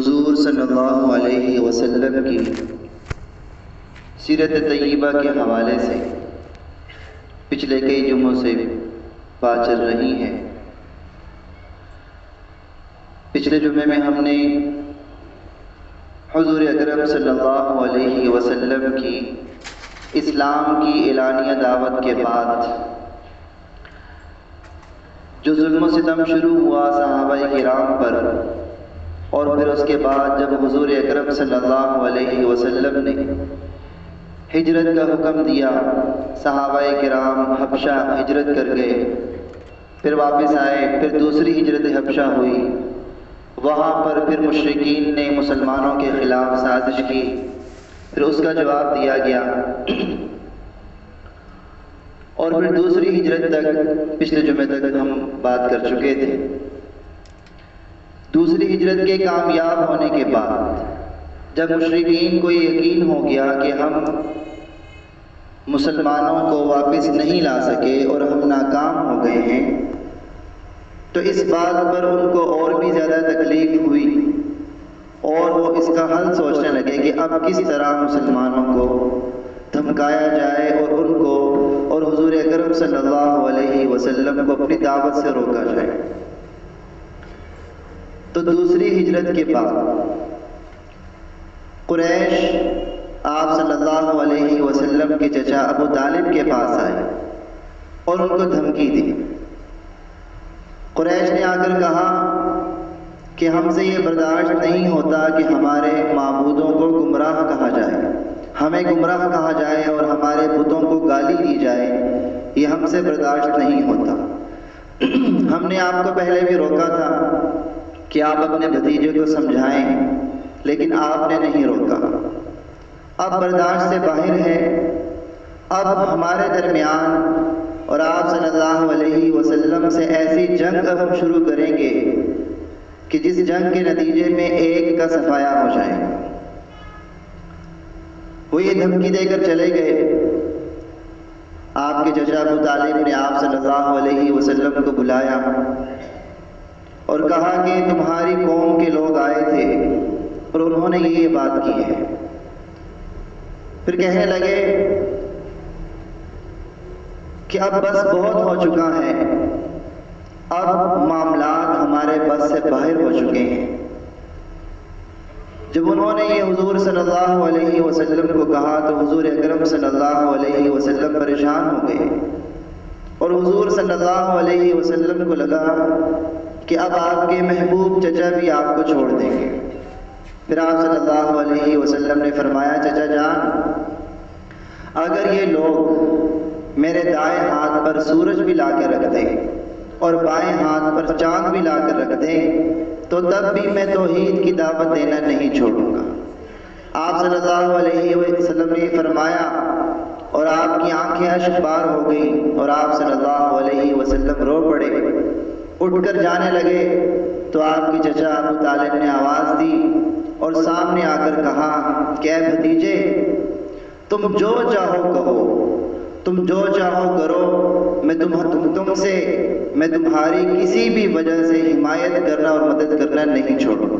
حضور صلی اللہ علیہ وسلم کی سیرت طیبہ کے حوالے سے پچھلے کئی جمعوں سے بات چل رہی ہے۔ پچھلے جمعے میں ہم نے حضور اکرم صلی اللہ علیہ وسلم کی اسلام کی اعلانیہ دعوت کے بعد جو ظلم و ستم شروع ہوا صحابہ کرام پر، اور پھر اس کے بعد جب حضور اکرم صلی اللہ علیہ وسلم نے ہجرت کا حکم دیا، صحابہ کرام حبشہ ہجرت کر گئے، پھر واپس آئے، پھر دوسری ہجرت حبشہ ہوئی، وہاں پر پھر مشرکین نے مسلمانوں کے خلاف سازش کی، پھر اس کا جواب دیا گیا، اور پھر دوسری ہجرت تک پچھلے جمعے تک ہم بات کر چکے تھے۔ دوسری ہجرت کے کامیاب ہونے کے بعد جب مشرکین کو یہ یقین ہو گیا کہ ہم مسلمانوں کو واپس نہیں لا سکے اور ہم ناکام ہو گئے ہیں، تو اس بات پر ان کو اور بھی زیادہ تکلیف ہوئی اور وہ اس کا حل سوچنے لگے کہ اب کس طرح مسلمانوں کو دھمکایا جائے اور ان کو اور حضور اکرم صلی اللہ علیہ وسلم کو اپنی دعوت سے روکا جائے۔ تو دوسری ہجرت کے بعد قریش آپ صلی اللہ علیہ وسلم کے چچا ابو طالب کے پاس آئے اور ان کو دھمکی دی۔ قریش نے آ کر کہا کہ ہم سے یہ برداشت نہیں ہوتا کہ ہمارے معبودوں کو گمراہ کہا جائے، ہمیں گمراہ کہا جائے اور ہمارے بتوں کو گالی دی جائے، یہ ہم سے برداشت نہیں ہوتا۔ ہم نے آپ کو پہلے بھی روکا تھا کہ آپ اپنے بھتیجے کو سمجھائیں، لیکن آپ نے نہیں روکا۔ اب برداشت سے باہر ہے، اب ہمارے درمیان اور آپ صلی اللہ علیہ وسلم سے ایسی جنگ اب ہم شروع کریں گے کہ جس جنگ کے نتیجے میں ایک کا صفایا ہو جائے گا۔ وہ یہ دھمکی دے کر چلے گئے۔ آپ کے چچا ابو طالب نے آپ صلی اللہ علیہ وسلم کو بلایا اور کہا کہ تمہاری قوم کے لوگ آئے تھے اور انہوں نے یہ بات کی ہے۔ پھر کہنے لگے کہ اب بس بہت ہو چکا ہے، اب معاملات ہمارے بس سے باہر ہو چکے ہیں۔ جب انہوں نے یہ حضور صلی اللہ علیہ وسلم کو کہا تو حضور اکرم صلی اللہ علیہ وسلم پریشان ہو گئے، اور حضور صلی اللہ علیہ وسلم کو لگا کہ اب آپ کے محبوب چچا بھی آپ کو چھوڑ دیں گے۔ پھر آپ صلی اللہ علیہ وسلم نے فرمایا، چچا جان، اگر یہ لوگ میرے دائیں ہاتھ پر سورج بھی لا کے رکھ دیں اور بائیں ہاتھ پر چاند بھی لا کر رکھ دیں تو تب بھی میں توحید کی دعوت دینا نہیں چھوڑوں گا۔ آپ صلی اللہ علیہ وسلم نے فرمایا اور آپ کی آنکھیں اشک بار ہو گئیں اور آپ صلی اللہ علیہ وسلم رو پڑے، اٹھ کر جانے لگے تو آپ کے چچا ابو طالب نے آواز دی اور سامنے آ کر کہا کہ اے بھتیجے، تم جو چاہو کہو، تم جو چاہو کرو، میں تمہاری کسی بھی وجہ سے حمایت کرنا اور مدد کرنا نہیں چھوڑوں گا۔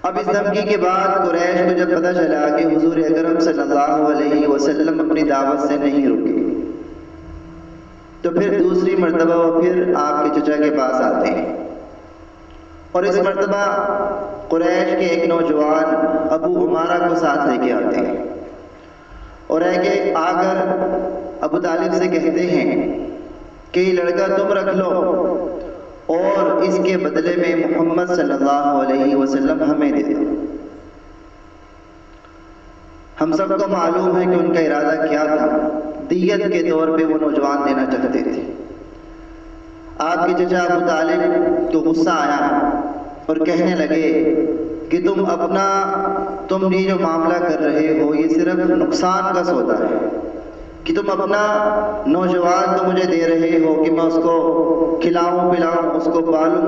اب اس دھمکی کے بعد قریش کو جب پتہ چلا کہ حضور اکرم صلی اللہ علیہ وسلم اپنی دعوت سے نہیں رکے، تو پھر دوسری مرتبہ وہ پھر آپ کے چچا کے پاس آتے ہیں، اور اس مرتبہ قریش کے ایک نوجوان ابو عمارہ کو ساتھ لے کے آتے ہیں، اور آ کر ابو طالب سے کہتے ہیں کہ یہ لڑکا تم رکھ لو اور اس کے بدلے میں محمد صلی اللہ علیہ وسلم ہمیں دے دو۔ ہم سب کو معلوم ہے کہ ان کا ارادہ کیا تھا، دیت کے طور پہ وہ نوجوان دینا چاہتے تھے۔ آپ کے چچا ابو طالب کو غصہ آیا اور کہنے لگے کہ تم یہ جو معاملہ کر رہے ہو یہ صرف نقصان کا سودا ہے، کہ تم اپنا نوجوان تو مجھے دے رہے ہو کہ میں اس کو کھلاؤں پلاؤں، اس کو پالوں،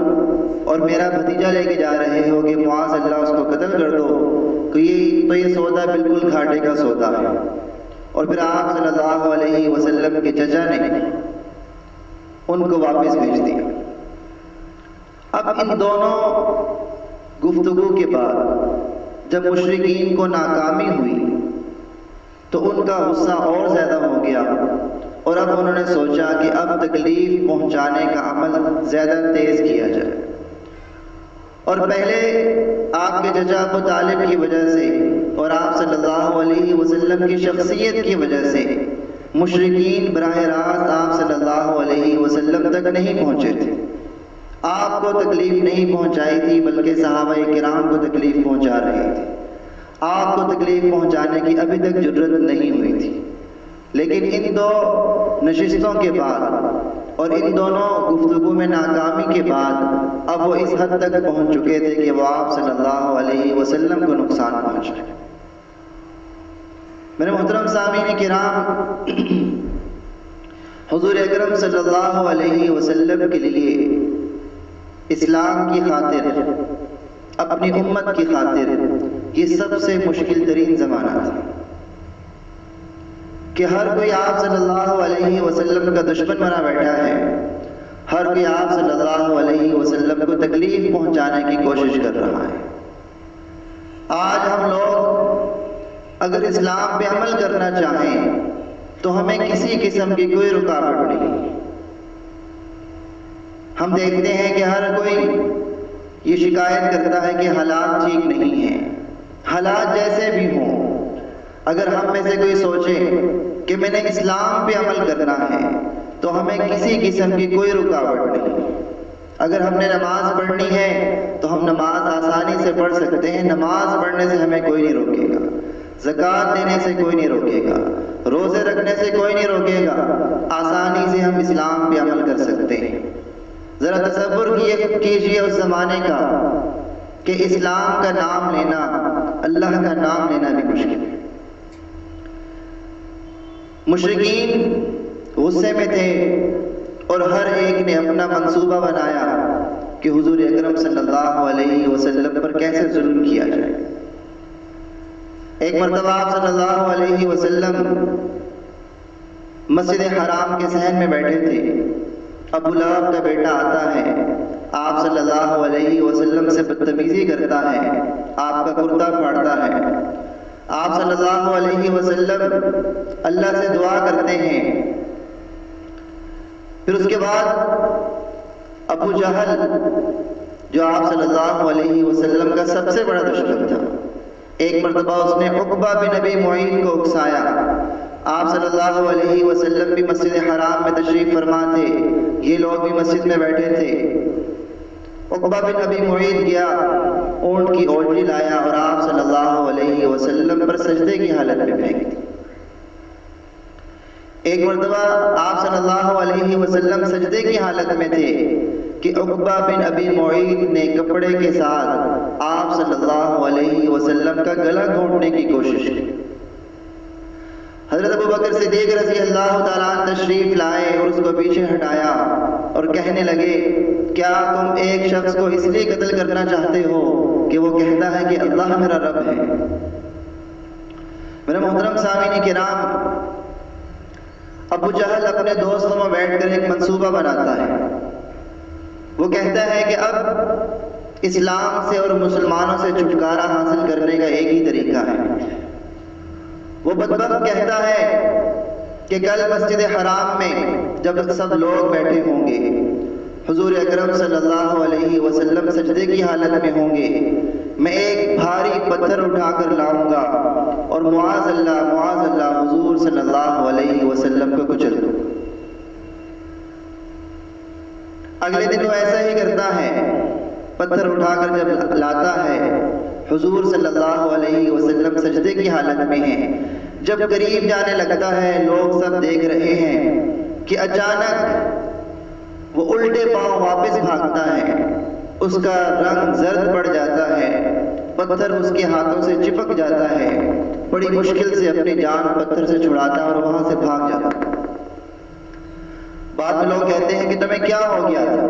اور میرا بھتیجا لے کے جا رہے ہو کہ معاذ اللہ اس کو قتل کر دو، تو یہ سودا بالکل گھاٹے کا سودا ہے۔ اور پھر آپ صلی اللہ علیہ وسلم کے چچا نے ان کو واپس بھیج دیا۔ اب ان دونوں گفتگو کے بعد جب مشرکین کو ناکامی ہوئی تو ان کا غصہ اور زیادہ ہو گیا، اور اب انہوں نے سوچا کہ اب تکلیف پہنچانے کا عمل زیادہ تیز کیا جائے۔ اور پہلے آپ کے چچا ابو طالب کی وجہ سے اور آپ صلی اللہ علیہ وسلم کی شخصیت کی وجہ سے مشرکین براہ راست آپ صلی اللہ علیہ وسلم تک نہیں پہنچے تھے، آپ کو تکلیف نہیں پہنچائی تھی بلکہ صحابہ کرام کو تکلیف پہنچا رہے تھے۔ آپ کو تکلیف پہنچانے کی ابھی تک جرت نہیں ہوئی تھی، لیکن ان دو نشستوں کے بعد اور ان دونوں گفتگو میں ناکامی کے بعد اب وہ اس حد تک پہنچ چکے تھے کہ وہ آپ صلی اللہ علیہ وسلم کو نقصان پہنچائے۔ میرے محترم سامعین کرام، حضور اکرم صلی اللہ علیہ وسلم کے لیے اسلام کی خاطر، اپنی امت کی خاطر یہ سب سے مشکل ترین زمانہ تھا کہ ہر کوئی آپ صلی اللہ علیہ وسلم کا دشمن بنا بیٹھا ہے، ہر کوئی آپ صلی اللہ علیہ وسلم کو تکلیف پہنچانے کی کوشش کر رہا ہے۔ آج ہم لوگ اگر اسلام پہ عمل کرنا چاہیں تو ہمیں کسی قسم کی کوئی رکاوٹ نہیں۔ ہم دیکھتے ہیں کہ ہر کوئی یہ شکایت کرتا ہے کہ حالات ٹھیک نہیں ہیں۔ حالات جیسے بھی ہوں، اگر ہم میں سے کوئی سوچے کہ میں نے اسلام پہ عمل کرنا ہے تو ہمیں کسی قسم کی کوئی رکاوٹ نہیں۔ اگر ہم نے نماز پڑھنی ہے تو ہم نماز آسانی سے پڑھ سکتے ہیں، نماز پڑھنے سے ہمیں کوئی نہیں روکے گا، زکوٰۃ دینے سے کوئی نہیں روکے گا، روزے رکھنے سے کوئی نہیں روکے گا، آسانی سے ہم اسلام پہ عمل کر سکتے ہیں۔ ذرا تصور کیجئے اس زمانے کا کہ اسلام کا نام لینا، اللہ کا نام لینا بھی مشکل ہے۔ مشرکین غصے میں تھے اور ہر ایک نے اپنا منصوبہ بنایا کہ حضور اکرم صلی اللہ علیہ وسلم پر کیسے ظلم کیا جائے۔ ایک مرتبہ آپ صلی اللہ علیہ وسلم مسجد حرام کے صحن میں بیٹھے تھے، ابو لہب کا بیٹا آتا ہے، آپ صلی اللہ علیہ وسلم سے بدتمیزی کرتا ہے، آپ کا کرتا پھاڑتا ہے۔ آپ صلی اللہ علیہ وسلم اللہ سے دعا کرتے ہیں۔ پھر اس کے بعد ابو جہل جو آپ صلی اللہ علیہ وسلم کا سب سے بڑا دشمن تھا، ایک مرتبہ اس نے عقبہ بن ابی معیط کو اکسایا۔ آپ صلی اللہ علیہ وسلم بھی مسجد حرام میں تشریف فرما تھے، یہ لوگ بھی مسجد میں بیٹھے تھے۔ عقبہ بن ابی معیط گیا، اونٹ کی اوجری لایا اور آپ صلی اللہ علیہ وسلم پر سجدے کی حالت میں پھینک دی۔ ایک مرتبہ آپ صلی اللہ علیہ وسلم سجدے کی حالت میں تھے کہ عقبہ بن ابی معیط نے کپڑے کے ساتھ آپ صلی اللہ علیہ وسلم کا گلا گھونٹنے کی کوشش کی۔ حضرت ابوبکر صدیق رضی اللہ تعالیٰ عنہ تشریف لائے اور اس کو پیچھے ہٹایا اور کہنے لگے، کیا تم ایک شخص کو اس لیے قتل کرنا چاہتے ہو کہ وہ کہتا ہے کہ اللہ میرا رب ہے؟ میرے محترم سامعین کرام، ابو جہل اپنے دوستوں میں بیٹھ کر ایک منصوبہ بناتا ہے۔ وہ کہتا ہے کہ اب اسلام سے اور مسلمانوں سے چھٹکارا حاصل کرنے کا ایک ہی طریقہ ہے۔ وہ بدبخت کہتا ہے کہ کل مسجد حرام میں جب سب لوگ بیٹھے ہوں گے، حضور اکرم صلی اللہ علیہ وسلم سجدے کی حالت میں ہوں گے، میں ایک بھاری پتھر اٹھا کر لاؤں گا اور معاذ اللہ حضور صلی اللہ علیہ وسلم کو کچل دوں۔ اگلے دن وہ ایسا ہی کرتا ہے، پتھر اٹھا کر جب لاتا ہے، حضور صلی اللہ علیہ وسلم سجدے کی حالت میں ہیں۔ جب قریب جانے لگتا ہے، لوگ سب دیکھ رہے ہیں کہ اچانک وہ الٹے پاؤں واپس بھاگتا ہے، اس کا رنگ زرد پڑ جاتا ہے، پتھر اس کے ہاتھوں سے چپک جاتا ہے، بڑی مشکل سے اپنی جان پتھر سے چھڑاتا اور وہاں سے بھاگ جاتا۔ بعد میں لوگ کہتے ہیں کہ تمہیں کیا ہو گیا تھا؟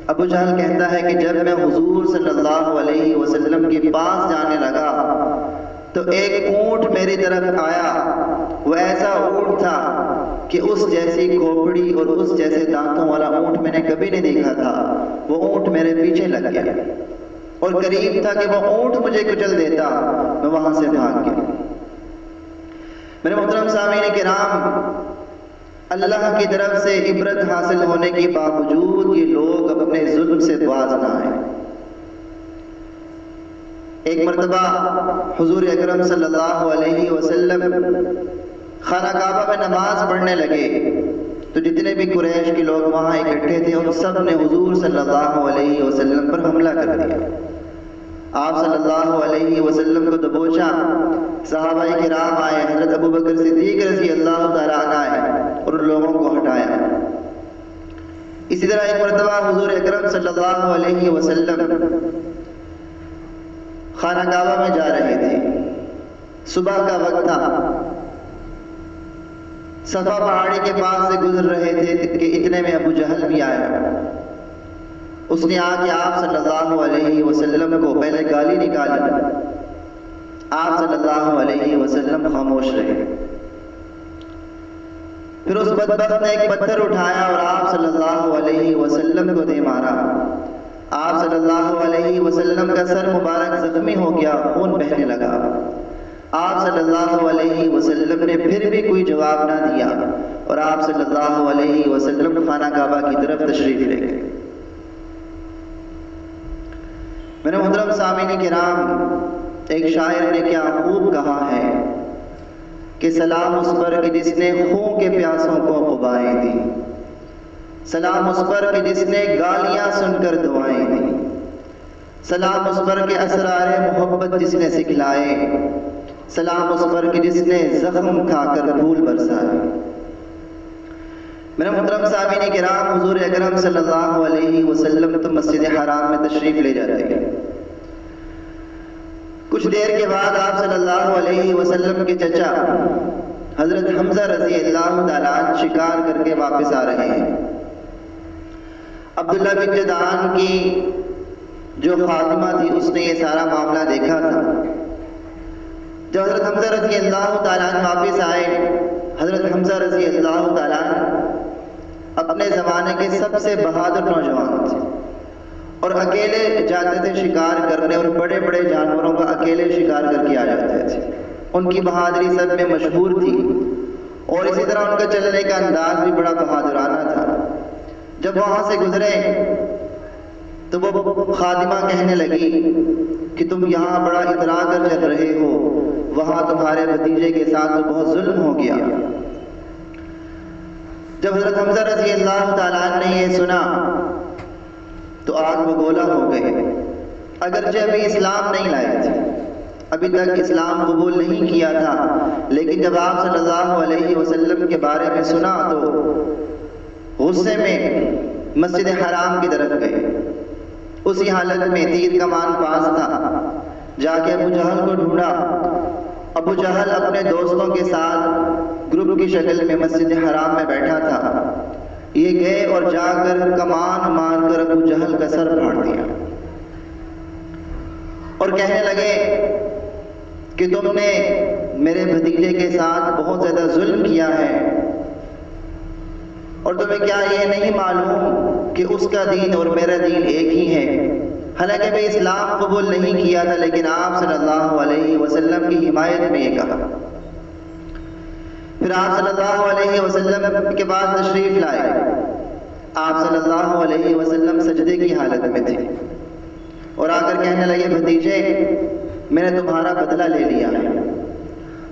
ابو جہل کہتا ہے کہ جب میں حضور صلی اللہ علیہ وسلم کے پاس جانے لگا تو ایک اونٹ میری طرف آیا، وہ ایسا اونٹ تھا کہ اس جیسی کھوپڑی اور اس جیسے دانتوں والا اونٹ میں نے کبھی نہیں دیکھا تھا۔ وہ اونٹ میرے پیچھے لگ گیا اور قریب تھا کہ وہ اونٹ مجھے کچل دیتا، میں وہاں سے بھاگ گیا۔ میرے محترم سامعین کرام، اللہ کی طرف سے عبرت حاصل ہونے کے باوجود یہ لوگ اپنے ظلم سے باز نہ آئے۔ ایک مرتبہ حضور اکرم صلی اللہ علیہ وسلم خانہ کعبہ میں نماز پڑھنے لگے تو جتنے بھی قریش کے لوگ وہاں اکٹھے تھے ان سب نے حضور صلی اللہ علیہ وسلم پر حملہ کر دیا۔ آپ صلی اللہ علیہ وسلم کو دبوچا، صحابہ کرام آئے، حضرت ابو بکر صدیق رضی اللہ تعالیٰ عنہ آئے اور ان لوگوں کو ہٹایا۔ اسی طرح ایک مرتبہ حضور اکرم صلی اللہ علیہ وسلم خانہ کعبہ میں جا رہے تھے، صبح کا وقت تھا، صفا پہاڑی کے پاس سے گزر رہے تھے کہ اتنے میں ابو جہل بھی آیا۔ اس نے آ کے آپ صلی اللہ علیہ وسلم کو پہلے گالی نکالی، آپ صلی اللہ علیہ وسلم خاموش رہے۔ پھر اس بدبخت نے ایک پتھر اٹھایا اور آپ صلی اللہ علیہ وسلم کو دے مارا۔ آپ صلی اللہ علیہ وسلم کا سر مبارک زخمی ہو گیا، خون بہنے لگا۔ آپ صلی اللہ علیہ وسلم نے پھر بھی کوئی جواب نہ دیا اور آپ صلی اللہ علیہ وسلم خانہ کعبہ کی طرف تشریف لے گئے۔ میرے محترم سامعین کرام، ایک شاعر نے کیا خوب کہا ہے کہ سلام اس پر کہ جس نے خون کے پیاسوں کو قبائیں دی، سلام اس پر کہ جس نے گالیاں سن کر دعائیں دی، سلام اس پر کہ اسرار محبت جس نے سکھلائے، سلام اس پر کہ جس نے زخم کھا کر پھول برسائے۔ میرے محترم سامعین کرام، حضور اکرم صلی اللہ علیہ وسلم تو مسجد حرام میں تشریف لے جاتے ہیں۔ کچھ دیر کے بعد آپ صلی اللہ علیہ وسلم کے چچا حضرت حمزہ رضی اللہ تعالیٰ عنہ شکار کر کے واپس آ رہے ہیں۔ عبداللہ بن جدعان کی جو خادمہ تھی اس نے یہ سارا معاملہ دیکھا تھا۔ جب حضرت حمزہ رضی اللہ تعالیٰ عنہ واپس آئے، حضرت حمزہ رضی اللہ تعالیٰ عنہ اپنے زمانے کے سب سے بہادر نوجوان تھے اور اکیلے جاتے تھے شکار کرنے اور بڑے بڑے جانوروں کا اکیلے شکار کر کے آ جاتے تھے۔ ان کی بہادری سب میں مشہور تھی اور اسی طرح ان کا چلنے کا انداز بھی بڑا بہادرانہ تھا۔ جب وہاں سے گزرے تو وہ خادمہ کہنے لگی کہ تم یہاں بڑا اترا کر چل رہے ہو، وہاں تمہارے بھتیجے کے ساتھ تو بہت ظلم ہو گیا۔ جب حضرت حمزہ رضی اللہ تعالیٰ عنہ نے یہ سنا تو آگ بگولا ہو گئے۔ اگرچہ ابھی اسلام نہیں لائے تھے، ابھی تک اسلام قبول نہیں کیا تھا، لیکن جب آپ صلی اللہ علیہ وسلم کے بارے میں سنا تو غصے میں مسجد حرام کی طرف گئے۔ اسی حالت میں تیر کمان پاس تھا، جا کے ابو جہل کو ڈھونڈا۔ ابو جہل اپنے دوستوں کے ساتھ گروپ کی شکل میں مسجد حرام میں بیٹھا تھا۔ یہ گئے اور جا کر کمان مار کر ابو جہل کا سر پھاڑ دیا اور کہنے لگے کہ تم نے میرے بھتیجے کے ساتھ بہت زیادہ ظلم کیا ہے اور تمہیں کیا یہ نہیں معلوم کہ اس کا دین اور میرا دین ایک ہی ہے۔ حالانکہ میں اسلام قبول نہیں کیا تھا، لیکن آپ صلی اللہ علیہ وسلم کی حمایت میں یہ کہا۔ پھر آپ صلی اللہ علیہ وسلم کے بعد تشریف لائے۔ آپ صلی اللہ علیہ وسلم سجدے کی حالت میں تھے اور آ کر کہنے لگے بھتیجے میں نے تمہارا بدلہ لے لیا ہے۔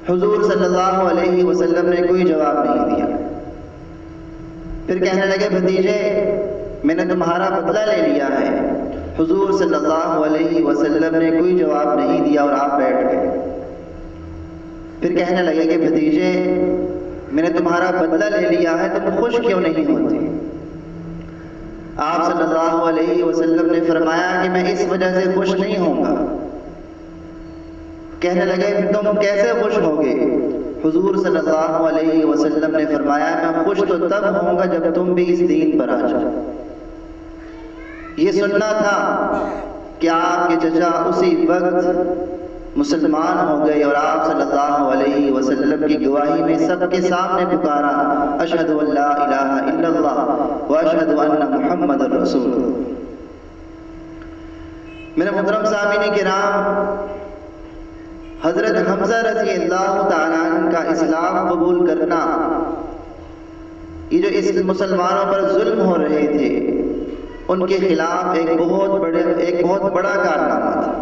حضور صلی اللہ علیہ وسلم نے کوئی جواب نہیں دیا۔ پھر کہنے لگے بھتیجے میں نے تمہارا بدلہ لے لیا ہے۔ حضور صلی اللہ علیہ وسلم نے کوئی جواب نہیں دیا اور آپ بیٹھ گئے۔ پھر کہنے لگے کہ بھتیجے میں نے تمہارا بدلہ لے لیا ہے، تم خوش کیوں نہیں ہوتے؟ آپ صلی اللہ علیہ وسلم نے فرمایا کہ میں اس وجہ سے خوش نہیں ہوں گا۔ کہنے لگے تم کیسے خوش ہوگے؟ حضور صلی اللہ علیہ وسلم نے فرمایا میں خوش تو تب ہوں گا جب تم بھی اس دین پر آ جاؤ۔ یہ سننا تھا کہ آپ کے چچا اسی وقت مسلمان ہو گئے اور آپ صلی اللہ علیہ وسلم کی گواہی میں سب کے سامنے پکارا اشہد ان لا الہ الا اللہ واشہد ان محمد رسول اللہ۔ میرے محترم سامعین کرام، حضرت حمزہ رضی اللہ تعالیٰ عنہ کا اسلام قبول کرنا، یہ جو اس مسلمانوں پر ظلم ہو رہے تھے ان کے خلاف ایک بہت بڑا کارنامہ تھا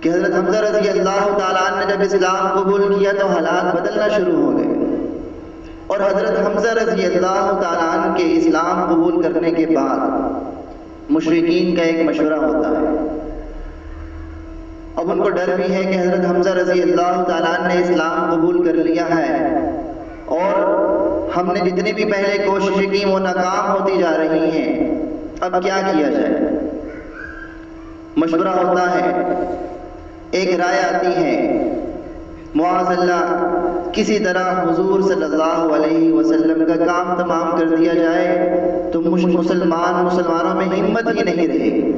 کہ حضرت حمزہ رضی اللہ تعالیٰ عنہ نے جب اسلام قبول کیا تو حالات بدلنا شروع ہو گئے، اور حضرت حمزہ رضی اللہ تعالیٰ عنہ کے اسلام قبول کرنے کے بعد مشرکین کا ایک مشورہ ہوتا ہے۔ اب ان کو ڈر بھی ہے کہ حضرت حمزہ رضی اللہ تعالیٰ عنہ نے اسلام قبول کر لیا ہے اور ہم نے جتنی بھی پہلے کوششیں کی وہ ناکام ہوتی جا رہی ہیں، اب کیا کیا جائے؟ مشورہ ہوتا ہے، ایک رائے آتی ہے، معاذ اللہ کسی طرح حضور صلی اللہ علیہ وسلم کا کام تمام کر دیا جائے تو مسلمانوں میں ہمت ہی نہیں رہے گی۔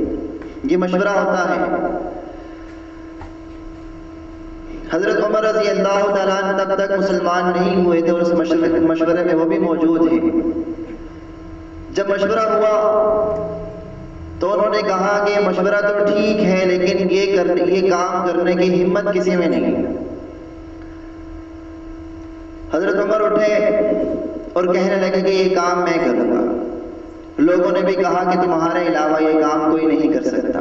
یہ مشورہ ہوتا ہے۔ حضرت عمر رضی اللہ تعالیٰ عنہ تب تک مسلمان نہیں ہوئے تھے اور اس مشورے میں وہ بھی موجود ہیں۔ جب مشورہ ہوا تو انہوں نے کہا کہ یہ مشورہ تو ٹھیک ہے لیکن یہ کام کرنے کی ہمت کسی میں نہیں۔ حضرت عمر اٹھے اور کہنے لگے کہ یہ کام میں کروں گا۔ لوگوں نے بھی کہا کہ تمہارے علاوہ یہ کام کوئی نہیں کر سکتا۔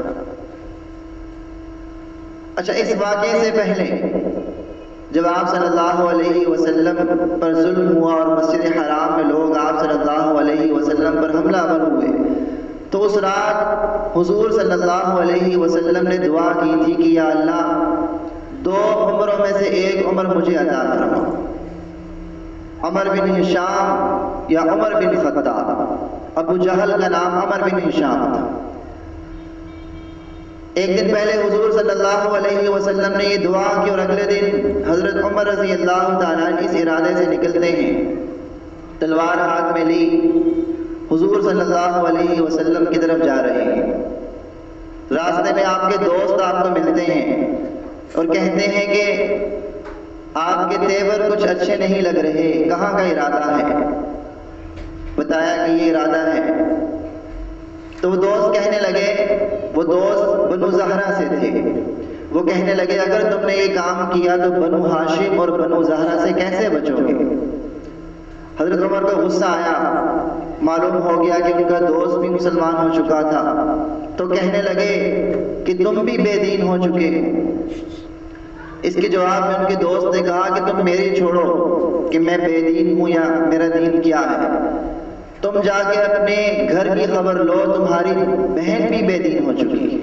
اچھا، اس واقعے سے پہلے جب آپ صلی اللہ علیہ وسلم پر ظلم ہوا اور مسجد حرام میں لوگ آپ صلی اللہ علیہ وسلم پر حملہ آور ہوئے تو اس رات حضور صلی اللہ علیہ وسلم نے دعا کی تھی کہ یا اللہ 2 عمروں میں سے ایک عمر مجھے عطا فرما، عمر بن ہشام یا عمر بن خطاب۔ ابو جہل کا نام عمر بن ہشام تھا۔ ایک دن پہلے حضور صلی اللہ علیہ وسلم نے یہ دعا کی اور اگلے دن حضرت عمر رضی اللہ تعالیٰ عنہ اس ارادے سے نکلتے ہیں، تلوار ہاتھ میں لی حضور صلی اللہ علیہ وسلم کی طرف جا رہے ہیں۔ راستے میں آپ کے دوست آپ کو ملتے ہیں اور کہتے ہیں کہ آپ کے تیور کچھ اچھے نہیں لگ رہے، کہاں کا ارادہ ہے؟ بتایا کہ یہ ارادہ ہے۔ تو وہ دوست کہنے لگے، وہ دوست بنو زہرہ سے تھے، وہ کہنے لگے اگر تم نے یہ کام کیا تو بنو ہاشم اور بنو زہرہ سے کیسے بچو گے؟ حضرت عمر کو غصہ آیا، معلوم ہو گیا کہ ان کا دوست بھی مسلمان ہو چکا تھا، تو کہنے لگے کہ تم بھی بے دین ہو چکے۔ اس کے جواب میں ان کے دوست نے کہا کہ تم میری چھوڑو کہ میں بے دین ہوں یا میرا دین کیا ہے، تم جا کے اپنے گھر کی خبر لو، تمہاری بہن بھی بے دین ہو چکی ہے،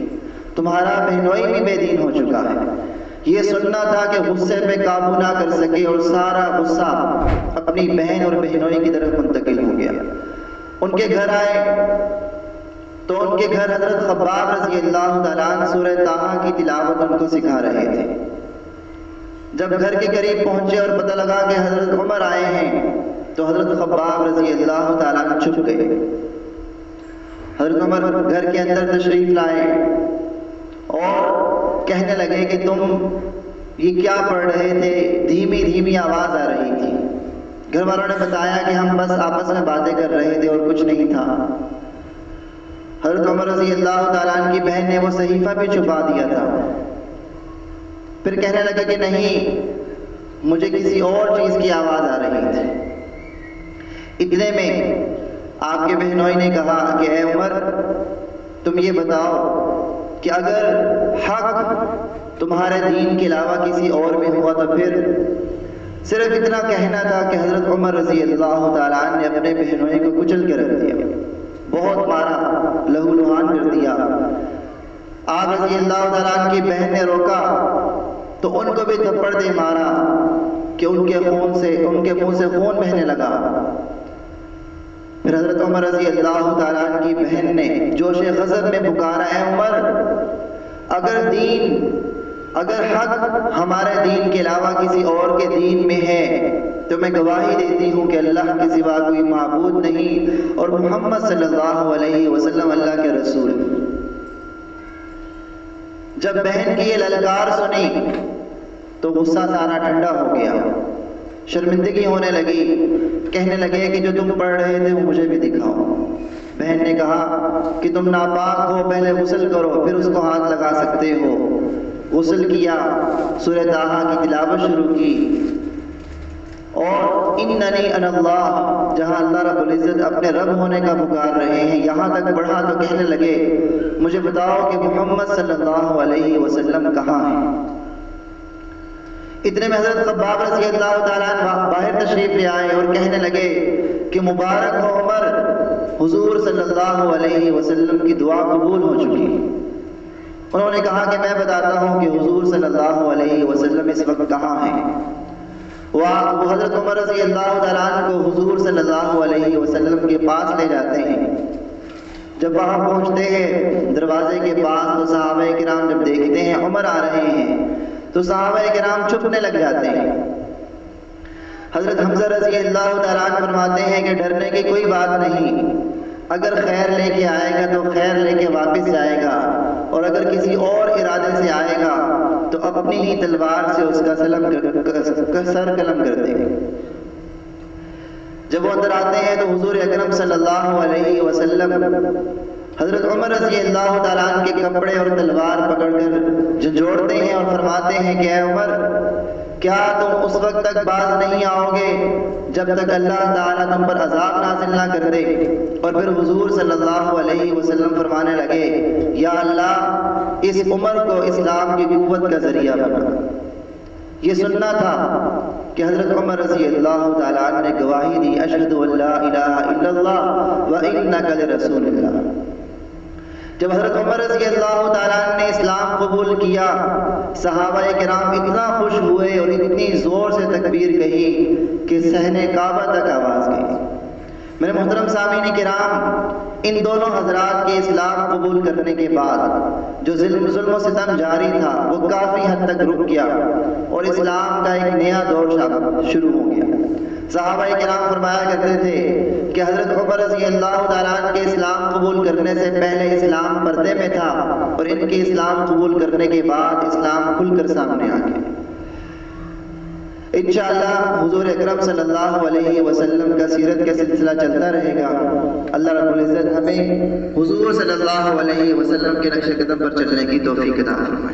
تمہارا بہنوئی بھی بے دین ہو چکا ہے۔ یہ سننا تھا کہ غصے پہ قابو نہ کر سکے اور سارا غصہ اپنی بہن اور بہنوئی کی طرف منتقل ہو گیا۔ ان کے گھر آئے تو ان کے گھر حضرت خباب رضی اللہ تعالیٰ عنہ سورہ طٰہٰ کی تلاوت ان کو سکھا رہے تھے۔ جب گھر کے قریب پہنچے اور پتہ لگا کہ حضرت عمر آئے ہیں تو حضرت خباب رضی اللہ تعالیٰ عنہ چھپ گئے۔ حضرت عمر گھر کے اندر تشریف لائے اور کہنے لگے کہ تم یہ کیا پڑھ رہے تھے؟ دھیمی دھیمی آواز آ رہی تھی۔ گھر والوں نے بتایا کہ ہم بس آپس میں باتیں کر رہے تھے اور کچھ نہیں تھا۔ حضرت عمر رضی اللہ تعالیٰ عنہ کی بہن نے وہ صحیفہ بھی چھپا دیا تھا۔ پھر کہنے لگے کہ نہیں، مجھے کسی اور چیز کی آواز آ رہی تھی۔ اتنے میں آپ کے بہنوئی نے کہا کہ اے عمر، تم یہ بتاؤ کہ اگر حق تمہارے دین کے علاوہ کسی اور میں ہوا تو پھر صرف اتنا کہنا تھا کہ حضرت عمر رضی اللہ تعالیٰ عنہ نے اپنے بہنوئی کو کچل کے رکھ دیا، بہت مارا، لہو لہان کر دیا۔ آپ رضی اللہ تعالیٰ عنہ کی بہن نے روکا تو ان کو بھی تھپڑ دے مارا کہ ان کے منہ سے خون بہنے لگا۔ پھر حضرت عمر رضی اللہ تعالیٰ عنہ کی بہن نے جوش غضب میں پکارا، اے عمر، اگر حق ہمارے دین کے علاوہ کسی اور کے دین میں ہے تو میں گواہی دیتی ہوں کہ اللہ کے سوا کوئی معبود نہیں اور محمد صلی اللہ علیہ وسلم اللہ کے رسول۔ جب بہن کی یہ للکار سنی تو غصہ سارا ٹھنڈا ہو گیا، شرمندگی ہونے لگی، کہنے لگے کہ جو تم پڑھ رہے تھے وہ مجھے بھی دکھاؤ۔ بہن نے کہا کہ تم ناپاک ہو، پہلے غسل کرو پھر اس کو ہاتھ لگا سکتے ہو۔ غسل کیا، سورہ طٰہٰ کی تلاوت شروع کی، اور اننی انا اللہ، جہاں اللہ رب العزت اپنے رب ہونے کا پکار رہے ہیں، یہاں تک بڑھا تو کہنے لگے مجھے بتاؤ کہ محمد صلی اللہ علیہ وسلم کہاں ہیں؟ اتنے میں حضرت خباب رضی اللہ تعالیٰ عنہ باہر تشریف لے آئے اور کہنے لگے کہ مبارک ہو عمر، حضور صلی اللہ علیہ وسلم کی دعا قبول ہو چکی۔ انہوں نے کہا کہ میں بتاتا ہوں کہ حضور صلی اللہ علیہ وسلم اس وقت کہاں ہیں۔ وہ حضرت عمر رضی اللہ تعالیٰ عنہ کو حضور صلی اللہ علیہ وسلم کے پاس لے جاتے ہیں۔ جب وہاں پہنچتے ہیں دروازے کے پاس تو صحابہ کرام جب دیکھتے ہیں عمر آ رہے ہیں تو صحابہ کرام چھپنے لگ جاتے ہیں۔ حضرت حمزہ رضی اللہ تعالیٰ عنہ فرماتے ہیں کہ ڈرنے کی کوئی بات نہیں، اگر خیر لے کے آئے گا تو خیر لے کے واپس جائے گا، اور اگر کسی اور ارادے سے آئے گا تو اپنی ہی تلوار سے اس کا سر قلم کر دے گا۔ جب وہ اندر آتے ہیں تو حضور اکرم صلی اللہ علیہ وسلم حضرت عمر رضی اللہ تعالیٰ عنہ کے کپڑے اور تلوار پکڑ کر جھنجھوڑتے ہیں اور فرماتے ہیں کہ اے عمر، کیا تم اس وقت تک باز نہیں آؤ گے جب تک اللہ تعالیٰ تم پر عذاب نازل نہ کر دے؟ اور پھر حضور صلی اللہ علیہ وسلم فرمانے لگے یا اللہ اس عمر کو اسلام کی قوت کا ذریعہ بنا۔ یہ سننا تھا کہ حضرت عمر رضی اللہ تعالیٰ عنہ نے گواہی دی اشہد ان لا الہ الا اللہ و انک لرسول اللہ۔ جب حضرت عمر رضی اللہ تعالیٰ عنہ نے اسلام قبول کیا، صحابہ کرام اتنا خوش ہوئے اور اتنی زور سے تکبیر کہی کہ صحن کعبہ تک آواز گئی۔ میرے محترم سامعین کرام، ان دونوں حضرات کے اسلام قبول کرنے کے بعد جو ظلم و ستم جاری تھا وہ کافی حد تک رک گیا اور اسلام کا ایک نیا دور شروع ہو گیا۔ صحابہ کرام فرمایا کرتے تھے کہ حضرت عمر رضی اللہ تعالیٰ عنہ کے اسلام قبول کرنے سے پہلے اسلام پردے میں تھا، اور ان کے اسلام قبول کرنے کے بعد اسلام کھل کر سامنے آ گیا۔ انشاءاللہ حضور اکرم صلی اللہ علیہ وسلم کا سیرت کا سلسلہ چلتا رہے گا۔ اللہ رب العزت ہمیں حضور صلی اللہ علیہ وسلم کے نقش قدم پر چلنے کی توفیق عطا فرمائے۔